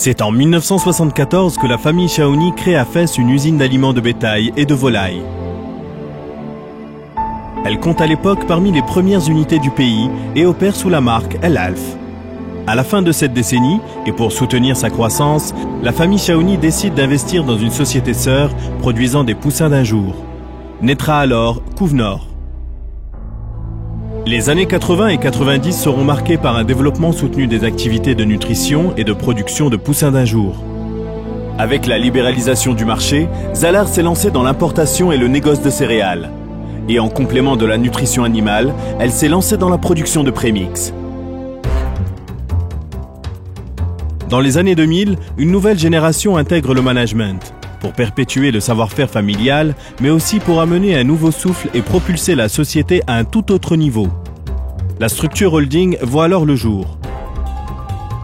C'est en 1974 que la famille Chaouni crée à Fès une usine d'aliments de bétail et de volailles. Elle compte à l'époque parmi les premières unités du pays et opère sous la marque El Alf. À la fin de cette décennie, et pour soutenir sa croissance, la famille Chaouni décide d'investir dans une société sœur produisant des poussins d'un jour. Naîtra alors Couve-Nord. Les années 80 et 90 seront marquées par un développement soutenu des activités de nutrition et de production de poussins d'un jour. Avec la libéralisation du marché, Zalaar s'est lancée dans l'importation et le négoce de céréales. Et en complément de la nutrition animale, elle s'est lancée dans la production de prémix. Dans les années 2000, une nouvelle génération intègre le management, pour perpétuer le savoir-faire familial, mais aussi pour amener un nouveau souffle et propulser la société à un tout autre niveau. La structure holding voit alors le jour.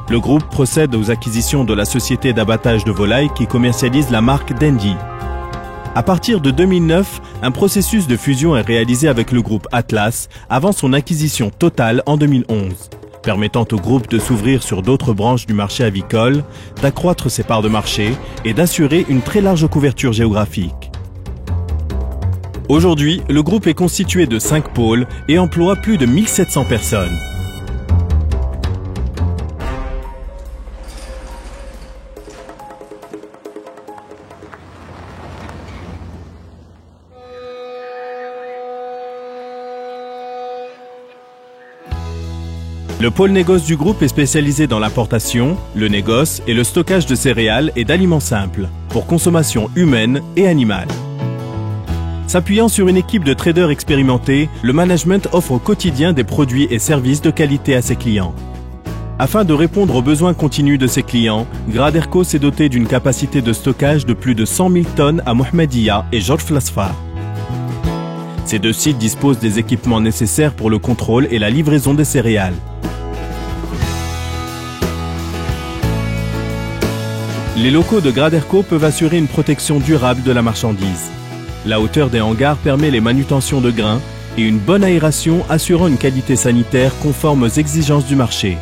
Le groupe procède aux acquisitions de la société d'abattage de volailles qui commercialise la marque Dendi. À partir de 2009, un processus de fusion est réalisé avec le groupe Atlas avant son acquisition totale en 2011. Permettant au groupe de s'ouvrir sur d'autres branches du marché avicole, d'accroître ses parts de marché et d'assurer une très large couverture géographique. Aujourd'hui, le groupe est constitué de 5 pôles et emploie plus de 1700 personnes. Le pôle négoce du groupe est spécialisé dans l'importation, le négoce et le stockage de céréales et d'aliments simples, pour consommation humaine et animale. S'appuyant sur une équipe de traders expérimentés, le management offre au quotidien des produits et services de qualité à ses clients. Afin de répondre aux besoins continus de ses clients, Graderco s'est doté d'une capacité de stockage de plus de 100 000 tonnes à Mohammedia et Georges Flasfar. Ces deux sites disposent des équipements nécessaires pour le contrôle et la livraison des céréales. Les locaux de Graderco peuvent assurer une protection durable de la marchandise. La hauteur des hangars permet les manutentions de grains et une bonne aération assurant une qualité sanitaire conforme aux exigences du marché.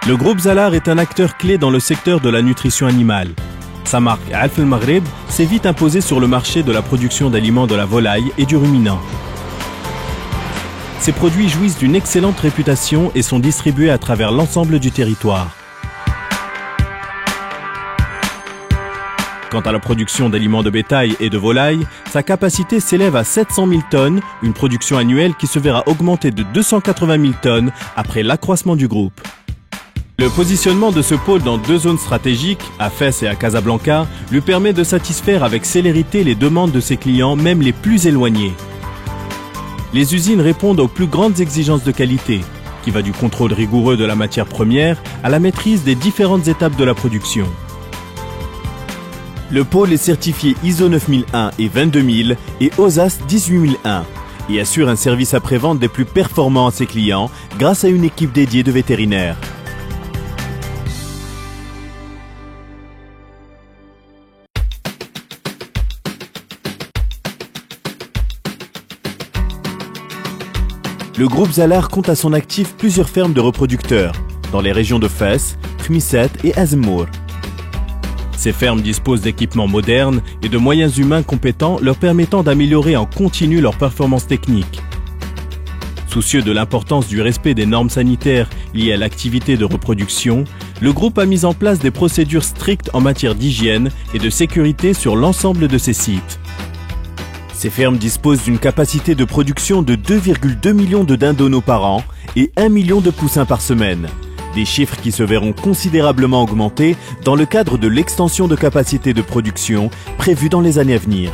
Le groupe Zalaar est un acteur clé dans le secteur de la nutrition animale. Sa marque Alf El Maghreb s'est vite imposée sur le marché de la production d'aliments de la volaille et du ruminant. Ces produits jouissent d'une excellente réputation et sont distribués à travers l'ensemble du territoire. Quant à la production d'aliments de bétail et de volaille, sa capacité s'élève à 700 000 tonnes, une production annuelle qui se verra augmenter de 280 000 tonnes après l'accroissement du groupe. Le positionnement de ce pôle dans deux zones stratégiques, à Fès et à Casablanca, lui permet de satisfaire avec célérité les demandes de ses clients, même les plus éloignés. Les usines répondent aux plus grandes exigences de qualité, qui va du contrôle rigoureux de la matière première à la maîtrise des différentes étapes de la production. Le pôle est certifié ISO 9001 et 22000 et OSAS 18001 et assure un service après-vente des plus performants à ses clients grâce à une équipe dédiée de vétérinaires. Le groupe Zalaar compte à son actif plusieurs fermes de reproducteurs, dans les régions de Fès, Khmisset et Azemmour. Ces fermes disposent d'équipements modernes et de moyens humains compétents leur permettant d'améliorer en continu leurs performances techniques. Soucieux de l'importance du respect des normes sanitaires liées à l'activité de reproduction, le groupe a mis en place des procédures strictes en matière d'hygiène et de sécurité sur l'ensemble de ses sites. Ces fermes disposent d'une capacité de production de 2,2 millions de dindonos par an et 1 million de poussins par semaine. Des chiffres qui se verront considérablement augmentés dans le cadre de l'extension de capacité de production prévue dans les années à venir.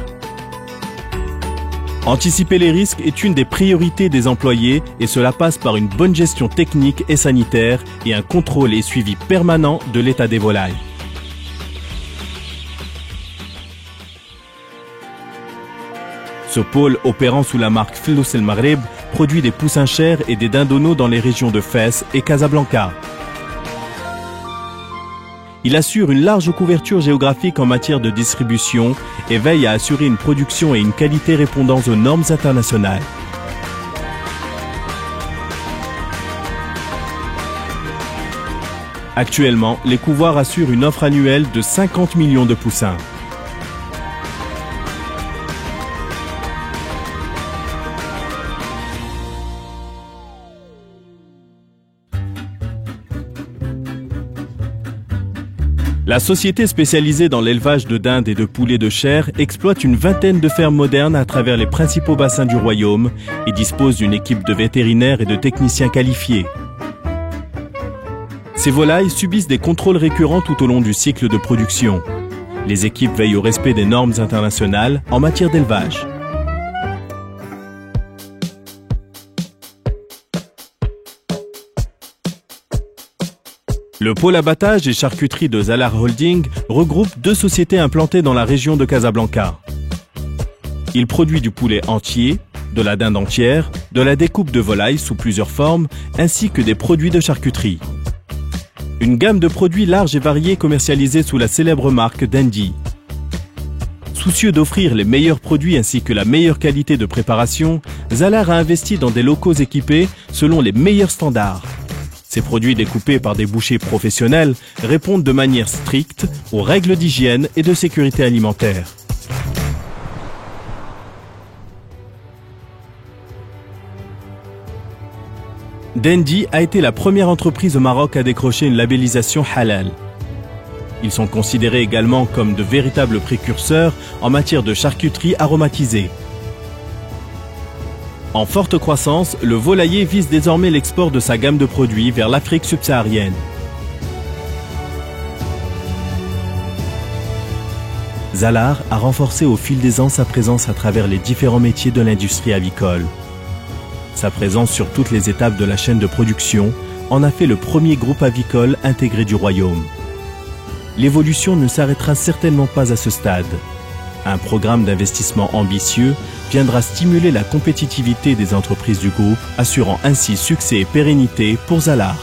Anticiper les risques est une des priorités des employés et cela passe par une bonne gestion technique et sanitaire et un contrôle et suivi permanent de l'état des volailles. Ce pôle, opérant sous la marque Flous El Maghreb, produit des poussins chers et des dindonos dans les régions de Fès et Casablanca. Il assure une large couverture géographique en matière de distribution et veille à assurer une production et une qualité répondant aux normes internationales. Actuellement, les couvoirs assurent une offre annuelle de 50 millions de poussins. La société spécialisée dans l'élevage de dindes et de poulets de chair exploite une vingtaine de fermes modernes à travers les principaux bassins du royaume et dispose d'une équipe de vétérinaires et de techniciens qualifiés. Ces volailles subissent des contrôles récurrents tout au long du cycle de production. Les équipes veillent au respect des normes internationales en matière d'élevage. Le pôle abattage et charcuterie de Zalaar Holding regroupe deux sociétés implantées dans la région de Casablanca. Il produit du poulet entier, de la dinde entière, de la découpe de volaille sous plusieurs formes, ainsi que des produits de charcuterie. Une gamme de produits large et variés commercialisés sous la célèbre marque Dendi. Soucieux d'offrir les meilleurs produits ainsi que la meilleure qualité de préparation, Zalaar a investi dans des locaux équipés selon les meilleurs standards. Ces produits découpés par des bouchers professionnels répondent de manière stricte aux règles d'hygiène et de sécurité alimentaire. Dendi a été la première entreprise au Maroc à décrocher une labellisation halal. Ils sont considérés également comme de véritables précurseurs en matière de charcuterie aromatisée. En forte croissance, le volailler vise désormais l'export de sa gamme de produits vers l'Afrique subsaharienne. Zalaar a renforcé au fil des ans sa présence à travers les différents métiers de l'industrie avicole. Sa présence sur toutes les étapes de la chaîne de production en a fait le premier groupe avicole intégré du royaume. L'évolution ne s'arrêtera certainement pas à ce stade. Un programme d'investissement ambitieux viendra stimuler la compétitivité des entreprises du groupe, assurant ainsi succès et pérennité pour Zalaar.